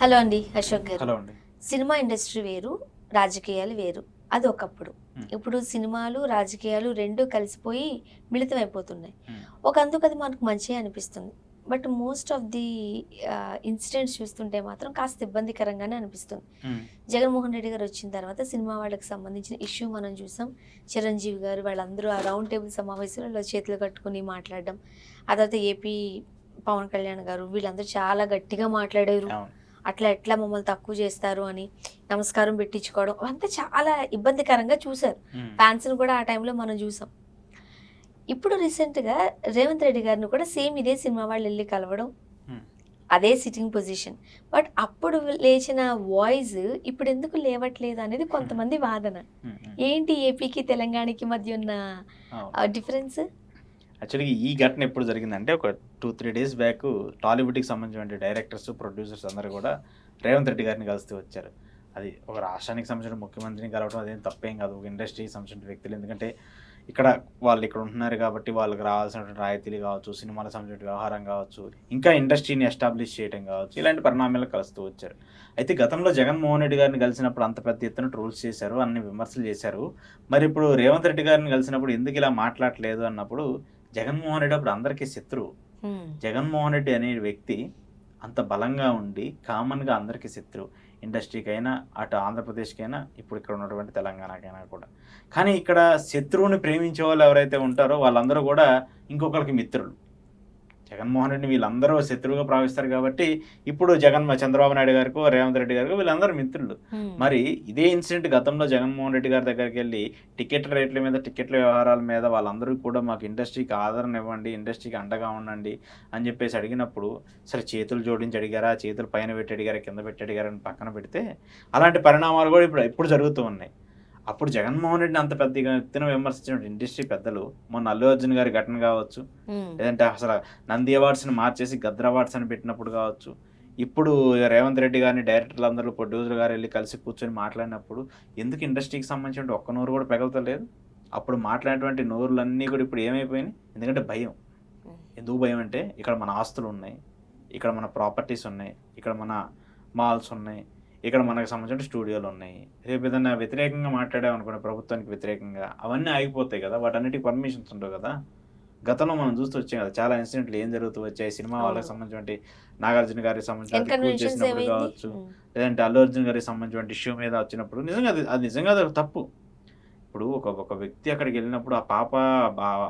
Hello అండి Ashok garu. Hello అండి. Cinema industry వేరు, రాజకీయాలు వేరు. అది ఒకప్పుడు. హ్మ్. ఇప్పుడు సినిమాలు, రాజకీయాలు 2 కలిసిపోయి మిళితమైపోతున్నాయి. హ్మ్. ఒకందుకు అది మనకు మంచిగా అనిపిస్తుంది. But most of the incidents చూస్తుంటే మాత్రం కాస్త ఇబ్బందికరంగానే అనిపిస్తుంది. హ్మ్. జగన్మోహన్ రెడ్డి గారు వచ్చిన తర్వాత సినిమా వాళ్ళకి సంబంధించిన ఇష్యూ మనం చూసాం. చిరంజీవి గారు వాళ్ళందరూ ఆ రౌండ్ టేబుల్ సమావేశంలో చేతులు కట్టుకొని మాట్లాడడం. ఆ తర్వాత ఏపీ పవన్ కళ్యాణ్ గారు వీళ్ళందరూ చాలా గట్టిగా మాట్లాడారు. అవును. అట్లా ఎట్లా మమ్మల్ని తక్కువ చేస్తారు అని నమస్కారం పెట్టించుకోవడం అవంతా చాలా ఇబ్బందికరంగా చూశారు. హ్మ్. ఫ్యాన్స్‌ని కూడా ఆ టైంలో మనం చూసాం. ఇప్పుడు రీసెంట్‌గా రేవంత్ రెడ్డి గారిని కూడా సేమ్ ఇదే సినిమా వాళ్ళెళ్లి కలవడం. హ్మ్. అదే సిట్టింగ్ పొజిషన్. బట్ అప్పుడు లేచిన వాయిస్ ఇప్పుడెందుకు లేవట్లేదు అనేది హ్మ్. కొంతమంది వాదన. హ్మ్. హ్మ్. ఏంటి ఏపీకి, తెలంగాణకి మధ్య ఉన్న అవును. డిఫరెన్స్? యాక్చువల్‌గా ఈ ఘటన ఎప్పుడు జరిగిందంటే ఒక 2, 3 డేస్ బ్యాక్ టాలీవుడ్‌కి సంబంధించిన డైరెక్టర్స్, ప్రొడ్యూసర్స్ అందరూ కూడా రేవంత్ రెడ్డి గారిని కలుస్తూ వచ్చారు. అది ఒక రాష్ట్రానికి సంబంధించిన ముఖ్యమంత్రిని కలవడం అదేం తప్పేం కాదు. ఒక ఇండస్ట్రీకి సంబంధించిన వ్యక్తులు. ఎందుకంటే ఇక్కడ వాళ్ళు ఇక్కడ ఉంటున్నారు కాబట్టి వాళ్ళకి రావాల్సినటువంటి రాయితీలు కావచ్చు, సినిమాలకు సంబంధించిన వ్యవహారం కావచ్చు, ఇంకా ఇండస్ట్రీని ఎస్టాబ్లిష్ చేయడం కావచ్చు, ఇలాంటి పరిణామాలు కలుస్తూ వచ్చారు. అయితే గతంలో జగన్మోహన్ రెడ్డి గారిని కలిసినప్పుడు అంత పెద్ద ఎత్తున ట్రోల్స్ చేశారు. అన్ని విమర్శలు చేశారు. మరి ఇప్పుడు రేవంత్ రెడ్డి గారిని కలిసినప్పుడు ఎందుకు ఇలా మాట్లాడట్లేదు అన్నప్పుడు జగన్మోహన్ రెడ్డి అప్పుడు అందరికీ శత్రువు. హ్మ్. జగన్మోహన్ రెడ్డి అనే వ్యక్తి అంత బలంగా ఉండి కామన్‌గా అందరికీ శత్రువు. ఇండస్ట్రీకైనా, అటు ఆంధ్రప్రదేశ్‌కైనా, ఇప్పుడు ఇక్కడ ఉన్నటువంటి తెలంగాణకైనా కూడా. కానీ ఇక్కడ శత్రువుని ప్రేమించే వాళ్ళు ఎవరైతే ఉంటారో వాళ్ళందరూ గూడా ఇంకొకళ్ళకి మిత్రులు. జగన్మోహన్ రెడ్డిని వీళ్ళందరూ శత్రువుగా భావిస్తారు కాబట్టి, ఇప్పుడు చంద్రబాబు నాయుడు గారికో, రేవంత్ రెడ్డి గారికో వీళ్ళందరూ మిత్రులు. హ్మ్. మరి ఇదే ఇన్సిడెంట్ గతంలో జగన్మోహన్ రెడ్డి గారి దగ్గరికెళ్ళి టికెట్ల రేట్ల మీద, టికెట్ల వ్యవహారాల మీద వాళ్ళందరూ కూడా మాకు ఇండస్ట్రీకి ఆదరణ ఇవ్వండి, ఇండస్ట్రీకి అండగా ఉండండి అని చెప్పేసి అడిగినప్పుడు, సరే చేతులు జోడించి అడిగారా, చేతులు పైన పెట్టి అడిగారా, కింద పెట్టి అడిగారా అని పక్కన పెడితే, అలాంటి పరిణామాలు కూడా ఇప్పుడు జరుగుతూ ఉన్నాయి. అప్పుడు జగన్మోహన్ రెడ్డిని అంత పెద్ద ఎత్తున విమర్శించిన ఇండస్ట్రీ పెద్దలు, మొన్న అల్లు అర్జున్ గారి ఘటన కావచ్చు, హ్మ్. లేదంటే అసల నంది అవార్డ్స్‌ని మార్చేసి గద్దర్ అవార్డ్స్ అని పెట్టినప్పుడు కావచ్చు, ఇప్పుడు రేవంత్ రెడ్డి గారిని డైరెక్టర్లందరూ, ప్రొడ్యూసర్ గారు ఎళ్లి కలిసి కూర్చొని మాట్లాడినప్పుడు, ఎందుకు ఇండస్ట్రీకి సంబంధించిన ఒక్క నోరు కూడా పెగలతలేదు? అప్పుడు మాట్లాడినటువంటి నోరులన్నీ కూడా ఇప్పుడు ఏమైపోయినాయి? ఎందుకంటే భయం. హ్మ్. ఎందుకు భయం అంటే, ఇక్కడ మన ఆస్తులున్నాయి, ఇక్కడ మన ప్రాపర్టీస్ ఉన్నాయి, ఇక్కడ మన మాల్స్ ఉన్నాయి, ఇక్కడ మనకు సంబంధించిన స్టూడియోలున్నాయి. రేపు ఏదన్నా వ్యతిరేకంగా మాట్లాడామనుకోండి ప్రభుత్వానికి వ్యతిరేకంగా, అవన్నీ ఆగిపోతాయి గదా! వాటన్నిటికి పర్మిషన్స్ ఉండవు గదా! గతంలో మనం చూస్తూ వచ్చాం కదా! చాలా ఇన్సిడెంట్లు ఏం జరుగుతూ వచ్చాయి. సినిమా వాళ్ళకి అవును. సంబంధించినటువంటి నాగార్జున గారికి సంబంధించినటువంటి కూల్ ఇన్కన్వీనియన్స్ చేసినప్పుడు ఏమైంది? కావచ్చు, హ్మ్. లేదంటే అల్లు అర్జున్ గారికి సంబంధించినటువంటి ఇష్యూ మీద వచ్చినప్పుడు నిజంగా అది నిజంగా అది తప్పు. ఇప్పుడు ఒక వ్యక్తి అక్కడికెళ్ళినప్పుడు ఆ పాప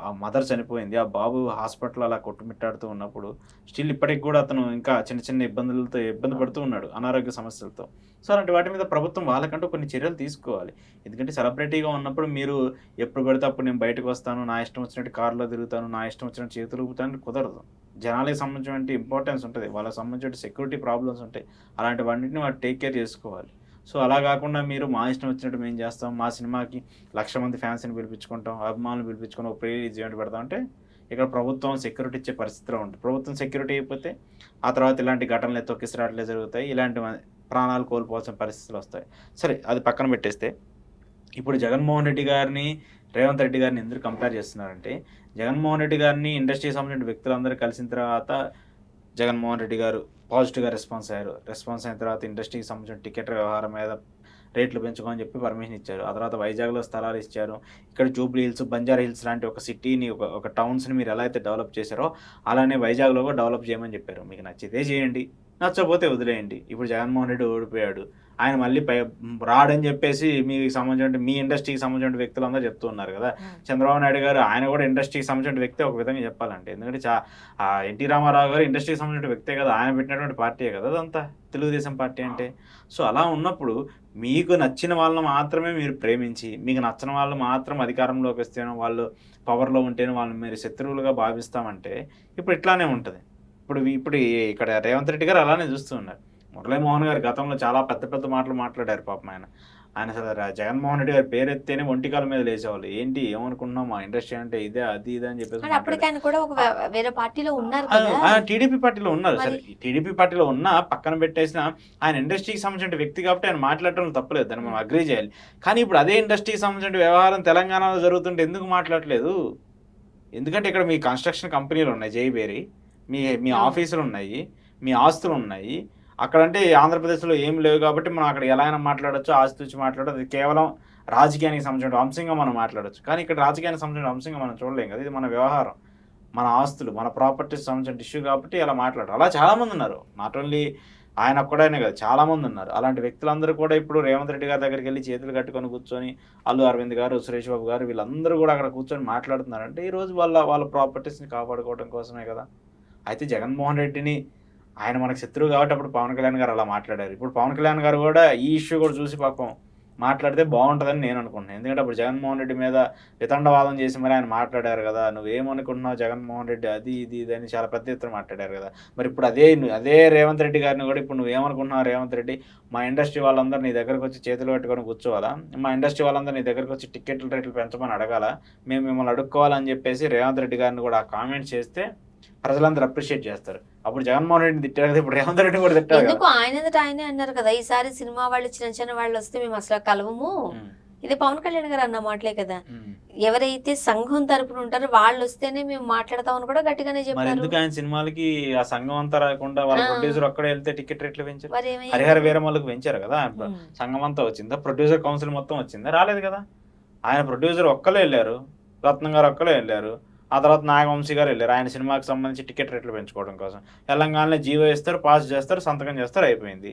ఆ మదర్ చనిపోయింది. ఆ బాబు హాస్పిటల్‌లో అలా కొట్టుమిట్టాడుతూ ఉన్నప్పుడు స్టిల్ ఇప్పటికి గూడా అతను ఇంకా చిన్న చిన్న ఇబ్బందులతో ఇబ్బంది అవును. పడుతూ ఉన్నాడు. అనారోగ్య సమస్యలతో. సో, అలాంటి వాటి మీద ప్రభుత్వం వాళ్ళకంటూ కొన్ని చర్యలు తీసుకోవాలి. ఎందుకంటే సెలబ్రిటీగా ఉన్నప్పుడు మీరు ఎప్పుడు పడితే అప్పుడు నేను బయటకొస్తాను, నా ఇష్టం వచ్చినట్టు కార్‌లో తిరుగుతాను, నా ఇష్టం వచ్చినట్టు చేతులు ఊపుతాను కుదరదు. జనాలకి సంబంధించినటువంటి ఇంపార్టెన్స్ ఉంటది. వాళ్ళకి సంబంధించిన సెక్యూరిటీ ప్రాబ్లమ్స్ ఉంటాయి. అలాంటివన్నిటిని వాళ్ళు టేక్ కేర్ చేసుకోవాలి. సో, అలా గాకుండా మీరు మా ఇష్టం వచ్చినట్టు మేము చేస్తాం. మా సినిమాకి 1,00,000 మంది ఫ్యాన్స్‌ని పిలిపించుకుంటాం. అభిమానులు పిలిపించుకొని ఒక ప్రీ రిలీజ్ ఈవెంట్ పెడతాం అంటే, ఇక్కడ ప్రభుత్వం సెక్యూరిటీ ఇచ్చే పరిస్థితిలో ఉంది. ప్రభుత్వం సెక్యూరిటీ ఇవ్వకపోతే, ఆ తర్వాత ఇలాంటి ఘటనలు తొక్కిసలాటలే జరుగుతాయి. ఇలాంటి ప్రాణాలు కోల్పోవాల్సిన పరిస్థితులొస్తాయి. సరే అది పక్కన పెట్టేస్తే, ఇప్పుడు జగన్మోహన్ రెడ్డి గారిని, రేవంత్ రెడ్డి గారిని ఎందుకు కంపేర్ చేస్తున్నారంటే, జగన్మోహన్ రెడ్డి గారిని ఇండస్ట్రీకి సంబంధించిన వ్యక్తులందరూ కలిసిన తర్వాత జగన్మోహన్ రెడ్డి గారు పాజిటివ్‌గా రెస్పాన్స్ అయ్యారు. రెస్పాన్స్ అయిన తర్వాత ఇండస్ట్రీకి సంబంధించిన టికెట్ల వ్యవహారం మీద రేట్లు పెంచుకోమని చెప్పి పర్మిషన్ ఇచ్చారు. ఆ తర్వాత వైజాగ్‌లో స్థలాలు ఇచ్చారు. ఇక్కడ జూబ్లీ హిల్స్, బంజారా హిల్స్ లాంటి ఒక సిటీని ఒక టౌన్స్‌ని మీరు ఎలా అయితే డెవలప్ చేశారో, అలానే వైజాగ్‌లో కూడా డెవలప్ చేయమని చెప్పారు. మీకు నచ్చితే చేయండి. నచ్చకపోతే వదిలేయండి. ఇప్పుడు జగన్మోహన్ రెడ్డి ఓడిపోయాడు. ఆయన మళ్ళీ రాడని చెప్పేసి మీకు సంబంధించిన మీ ఇండస్ట్రీకి సంబంధించిన వ్యక్తులందరూ చెప్తూ ఉన్నారు కదా! హ్మ్. చంద్రబాబు నాయుడు గారు ఆయన కూడా ఇండస్ట్రీకి సంబంధించిన వ్యక్తే ఒక విధంగా చెప్పాలంటే. ఎందుకంటే ఎన్టీ రామారావు గారు ఇండస్ట్రీకి సంబంధించిన వ్యక్తే కదా! ఆయన పెట్టినటువంటి పార్టీయే కదా అదంతా. తెలుగుదేశం పార్టీ అంటే. సో, అలా ఉన్నప్పుడు మీకు నచ్చిన వాళ్ళని మాత్రమే మీరు ప్రేమించి, మీకు నచ్చని వాళ్ళు మాత్రం అధికారంలోకి వస్తేనో, వాళ్ళు పవర్‌లో ఉంటేనే వాళ్ళని మీరు శత్రువులుగా భావిస్తామంటే, ఇప్పుడు ఇట్లానే ఉంటది. ఇప్పుడు ఇక్కడ రేవంత్ రెడ్డి గారు అలానే చూస్తూ ఉన్నారు. మురళీమోహన్ గారు గతంలో చాలా పెద్ద పెద్ద మాటలు మాట్లాడారు పాపం ఆయన. ఆయన అసలు జగన్మోహన్ రెడ్డి గారి పేరెత్తేనే ఒంటికాల మీద లేసేవాళ్ళు. ఏంటి ఏమనుకుంటున్నావు మా ఇండస్ట్రీ అంటే ఇదే, అది, ఇది అని చెప్పేసి కానీ అప్పటికి మాట్లాడారు. ఆయన కూడా ఒక వేరే పార్టీలో ఉన్నారు ఆ! కదా! ఆ! టీడీపీ పార్టీలో ఉన్నారు. సరే మరి టీడీపీ పార్టీలో ఉన్నా పక్కన పెట్టేసినా ఆయన ఇండస్ట్రీకి సంబంధించిన వ్యక్తి కాబట్టి ఆయన మాట్లాడటంలో తప్పులేదు. దాన్ని మనం హ్మ్. అగ్రీ చేయాలి. కానీ ఇప్పుడు అదే ఇండస్ట్రీకి సంబంధించిన వ్యవహారం తెలంగాణలో జరుగుతుంటే ఎందుకు మాట్లాడట్లేదు? ఎందుకంటే ఇక్కడ మీ కన్‌స్ట్రక్షన్ కంపెనీలున్నాయి జైబేరి. మీ మీ అవును. ఆఫీసులున్నాయి. మీ ఆస్తులున్నాయి. అక్కడంటే ఆంధ్రప్రదేశ్లో ఏం లేవు కాబట్టి మనం అక్కడ ఎలా అయినా మాట్లాడొచ్చు, ఆచితూచి మాట్లాడచ్చు. అది కేవలం రాజకీయానికి సంబంధించిన అంశంగా మనం మాట్లాడొచ్చు. కానీ ఇక్కడ రాజకీయానికి సంబంధించిన అంశంగా మనం చూడలేం కదా. ఇది మన వ్యవహారం, మన ఆస్తులు, మన ప్రాపర్టీస్ సంబంధించిన ఇష్యూ కాబట్టి అలా మాట్లాడరు. అలా చాలామంది ఉన్నారు. నాట్ ఓన్లీ ఆయన ఒక్కడైనా కదా, చాలామంది ఉన్నారు. అలాంటి వ్యక్తులందరూ కూడా ఇప్పుడు రేవంత్ రెడ్డి గారి దగ్గరికి వెళ్ళి చేతులు కట్టుకొని కూర్చొని అల్లు అరవింద్ గారు, సురేష్ బాబు గారు వీళ్ళందరూ కూడా అక్కడ కూర్చొని మాట్లాడుతున్నారంటే ఈరోజు వాళ్ళ ప్రాపర్టీస్ని కాపాడుకోవడం కోసమే కదా. అయితే జగన్మోహన్ రెడ్డిని ఆయన మనకు శత్రువు కాబట్టి అప్పుడు పవన్ కళ్యాణ్ గారు అలా మాట్లాడారు. ఇప్పుడు పవన్ కళ్యాణ్ గారు కూడా ఈ ఇష్యూ కూడా చూసి పాపం మాట్లాడితే బాగుంటుందని నేను అనుకుంటున్నాను. ఎందుకంటే అప్పుడు జగన్మోహన్ రెడ్డి మీద వితండవాదం చేసి మరి ఆయన మాట్లాడారు కదా, నువ్వేమనుకుంటున్నావు జగన్మోహన్ రెడ్డి అది ఇది అని చాలా పెద్ద ఎత్తున మాట్లాడారు కదా. మరి ఇప్పుడు అదే రేవంత్ రెడ్డి గారిని కూడా ఇప్పుడు నువ్వేమనుకుంటున్నావు రేవంత్ రెడ్డి, మా ఇండస్ట్రీ వాళ్ళందరూ నీ దగ్గరకు వచ్చి చేతులు పెట్టుకొని కూర్చోవాలా, మా ఇండస్ట్రీ వాళ్ళందరూ నీ దగ్గరకు వచ్చి టికెట్ల రేట్లు పెంచమని అడగాల, మేము మిమ్మల్ని అడుక్కోవాలని చెప్పేసి రేవంత్ రెడ్డి గారిని కూడా ఆ కామెంట్ చేస్తే ప్రజలందరూ అప్రిషియేట్ చేస్తారు. అప్పుడు జగన్మోహన్ రెడ్డిని తిట్టారు కదా, ఇప్పుడు రేవంత్ రెడ్డి కూడా తిట్టారు. ఎందుకు ఆయనే అన్నారు కదా, ఈసారి సినిమా వాళ్ళు చిన్న వాళ్ళు వస్తే మేము అసలు కలవము. ఇది పవన్ కళ్యాణ్ గారు అన్న మాటలే కదా. ఎవరైతే సంఘం తరపున ఉంటారో వాళ్ళు వస్తేనే మేము మాట్లాడతామని కూడా గట్టిగానే చెప్పారు. ఎందుకు ఆయన సినిమాలకి ఆ సంఘం అంతా రాకుండా వాళ్ళ ప్రొడ్యూసర్ ఒక్కడే వెళ్తే టికెట్ రేట్లు పెంచారు. హరిహర వీరమల్లుకు పెంచారు కదా. సంఘం అంతా వచ్చిందా, ప్రొడ్యూసర్ కౌన్సిల్ మొత్తం వచ్చిందా, రాలేదు కదా. ఆయన ప్రొడ్యూసర్ ఒక్కలే వెళ్ళారు, రత్నం గారు ఒక్కలే వెళ్ళారు, ఆ తర్వాత నాగవంశీ గారు వెళ్ళారు ఆయన సినిమాకి సంబంధించి టికెట్ రేట్లు పెంచుకోవడం కోసం. తెలంగాణలో జీవో ఇస్తారు, పాస్ చేస్తారు, సంతకం చేస్తారు, అయిపోయింది.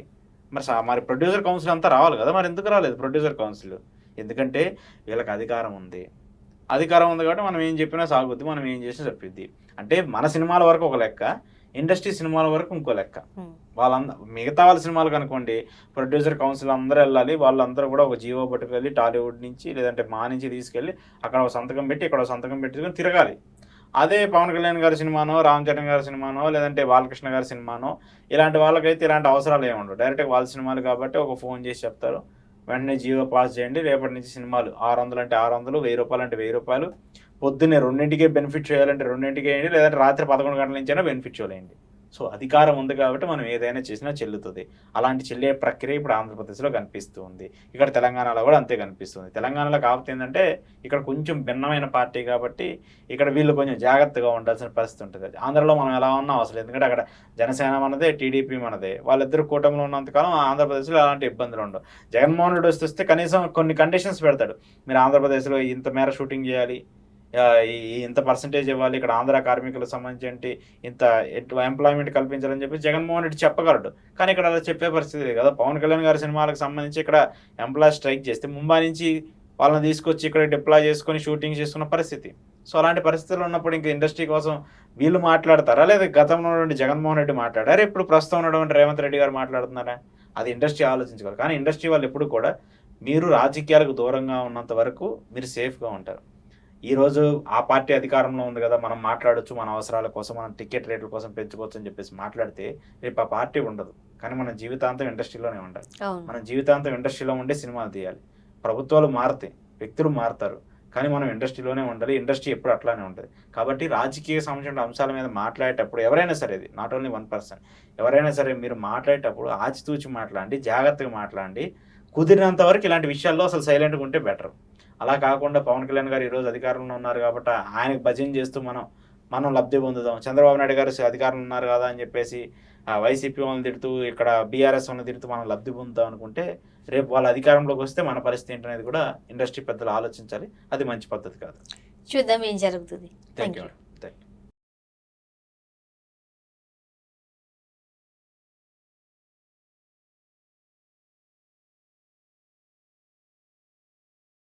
మరి ప్రొడ్యూసర్ కౌన్సిల్ అంతా రావాలి కదా. మరి ఎందుకు రాలేదు ప్రొడ్యూసర్ కౌన్సిల్? ఎందుకంటే వీళ్ళకి అధికారం ఉంది కాబట్టి మనం ఏం చెప్పినా సాగుద్ది, మనం ఏం చేసినా చెప్పిద్ది. అంటే మన సినిమాల వరకు ఒక లెక్క, ఇండస్ట్రీ సినిమాల వరకు ఇంకో లెక్క. మిగతా వాళ్ళ సినిమాలకు అనుకోండి ప్రొడ్యూసర్ కౌన్సిల్ అందరూ వెళ్ళాలి, వాళ్ళందరూ కూడా ఒక జీవో పట్టుకెళ్ళి టాలీవుడ్ నుంచి లేదంటే మా నుంచి తీసుకెళ్ళి అక్కడ ఒక సంతకం పెట్టి ఇక్కడ ఒక సంతకం పెట్టుకొని తిరగాలి. అదే పవన్ కళ్యాణ్ గారి సినిమానో, రామ్ చరణ్ గారి సినిమానో, లేదంటే బాలకృష్ణ గారి సినిమానో ఇలాంటి వాళ్ళకైతే ఇలాంటి అవసరాలు ఏమి ఉండవు. డైరెక్ట్గా వాళ్ళ సినిమాలు కాబట్టి ఒక ఫోన్ చేసి చెప్తారు, వెంటనే జీవో పాస్ చేయండి, రేపటి నుంచి సినిమాలు 600 అంటే 600, 1000 రూపాయలు అంటే 1000 రూపాయలు, పొద్దున్నే 2ంటికే బెనిఫిట్ చేయాలంటే 2ంటికే వేయండి, లేదంటే రాత్రి 11 గంటల నుంచి అయినా బెనిఫిట్ చేయాలండి. సో అధికారం ఉంది కాబట్టి మనం ఏదైనా చేసినా చెల్లుతుంది. అలాంటి చెల్లే ప్రక్రియ ఇప్పుడు ఆంధ్రప్రదేశ్లో కనిపిస్తూ ఉంది, ఇక్కడ తెలంగాణలో కూడా అంతే కనిపిస్తుంది. తెలంగాణలో కాకపోతే ఏంటంటే ఇక్కడ కొంచెం భిన్నమైన పార్టీ కాబట్టి ఇక్కడ వీళ్ళు కొంచెం జాగ్రత్తగా ఉండాల్సిన పరిస్థితి ఉంటుంది. ఆంధ్రలో మనం ఎలా ఉన్నాం అసలు, ఎందుకంటే అక్కడ జనసేన మనదే, టీడీపీ మనదే, వాళ్ళిద్దరు కూటమిలో ఉన్నంతకాలం ఆంధ్రప్రదేశ్లో అలాంటి ఇబ్బందులు ఉండవు. జగన్మోహన్ రెడ్డి వస్తే కనీసం కొన్ని కండిషన్స్ పెడతాడు, మీరు ఆంధ్రప్రదేశ్లో ఇంత మేర షూటింగ్ చేయాలి, ఇంత పర్సంటేజ్ ఇవ్వాలి, ఇక్కడ ఆంధ్ర కార్మికులకు సంబంధించి ఇంత ఎంప్లాయ్మెంట్ కల్పించాలని చెప్పి జగన్మోహన్ రెడ్డి చెప్పగలడు. కానీ ఇక్కడ అలా చెప్పే పరిస్థితి లేదు కదా. పవన్ కళ్యాణ్ గారి సినిమాలకు సంబంధించి ఇక్కడ ఎంప్లాయ్ స్ట్రైక్ చేస్తే ముంబై నుంచి వాళ్ళని తీసుకొచ్చి ఇక్కడ డిప్లాయ్ చేసుకొని షూటింగ్ చేసుకున్న పరిస్థితి. సో అలాంటి పరిస్థితులు ఉన్నప్పుడు ఇంకా ఇండస్ట్రీ కోసం వీళ్ళు మాట్లాడతారా, లేదా గతంలో ఉన్నటువంటి జగన్మోహన్ రెడ్డి మాట్లాడారా, ఇప్పుడు ప్రస్తుతం ఉన్నటువంటి రేవంత్ రెడ్డి గారు మాట్లాడుతున్నారా? అది ఇండస్ట్రీ ఆలోచించుకోవాలి. కానీ ఇండస్ట్రీ వాళ్ళు ఎప్పుడు కూడా మీరు రాజకీయాలకు దూరంగా ఉన్నంత వరకు మీరు సేఫ్గా ఉంటారు. ఈరోజు ఆ పార్టీ అధికారంలో ఉంది కదా, మనం మాట్లాడొచ్చు, మన అవసరాల కోసం, మనం టికెట్ రేట్ల కోసం పెంచుకోవచ్చు అని చెప్పేసి మాట్లాడితే రేపు ఆ పార్టీ ఉండదు. కానీ మన జీవితాంతం ఇండస్ట్రీలోనే ఉండాలి. మనం జీవితాంతం ఇండస్ట్రీలో ఉండే సినిమాలు తీయాలి. ప్రభుత్వాలు మారుతాయి, వ్యక్తులు మారుతారు, కానీ మనం ఇండస్ట్రీలోనే ఉండాలి. ఇండస్ట్రీ ఎప్పుడు అట్లానే ఉంటుంది. కాబట్టి రాజకీయ సంబంధించిన అంశాల మీద మాట్లాడేటప్పుడు ఎవరైనా సరే, ఇది నాట్ ఓన్లీ 1%, ఎవరైనా సరే మీరు మాట్లాడేటప్పుడు ఆచితూచి మాట్లాడండి, జాగ్రత్తగా మాట్లాడండి. కుదిరినంత వరకు ఇలాంటి విషయాల్లో అసలు సైలెంట్గా ఉంటే బెటర్. అలా కాకుండా పవన్ కళ్యాణ్ గారు ఈరోజు అధికారంలో ఉన్నారు కాబట్టి ఆయనకు భజన చేస్తూ మనం లబ్ధి పొందుదాం, చంద్రబాబు నాయుడు గారు అధికారంలో ఉన్నారు కదా అని చెప్పేసి వైసీపీ వాళ్ళని తిడుతూ ఇక్కడ బీఆర్ఎస్ వాళ్ళని తిడుతూ మనం లబ్ధి పొందుతాం అనుకుంటే రేపు వాళ్ళ అధికారంలోకి వస్తే మన పరిస్థితి ఏంటనేది కూడా ఇండస్ట్రీ పెద్దలు ఆలోచించాలి. అది మంచి పద్ధతి కాదు. చూద్దాం ఏం జరుగుతుంది. Thank you.